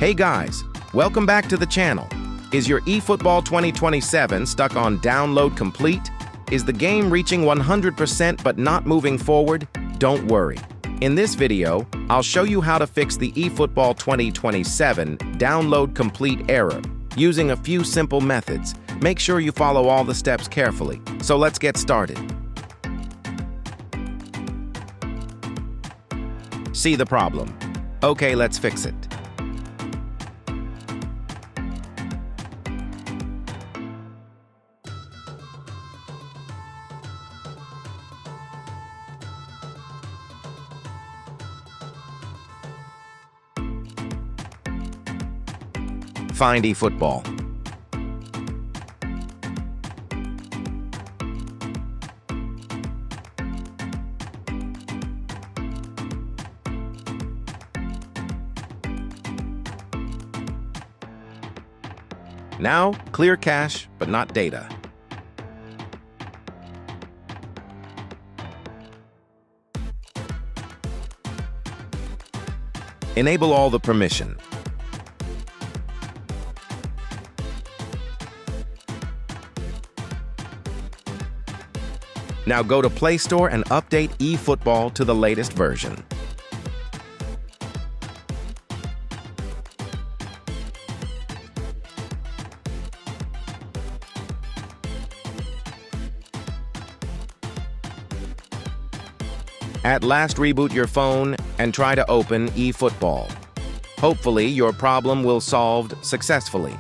Hey guys, welcome back to the channel. Is your eFootball 2027 stuck on download complete? Is the game reaching 100% but not moving forward? Don't worry. In this video, I'll show you how to fix the eFootball 2027 download complete error using a few simple methods. Make sure you follow all the steps carefully. So let's get started. See the problem. Okay, let's fix it. Find eFootball. Now, clear cache, but not data. Enable all the permission. Now go to Play Store and update eFootball to the latest version. At last, reboot your phone and try to open eFootball. Hopefully, your problem will solved successfully.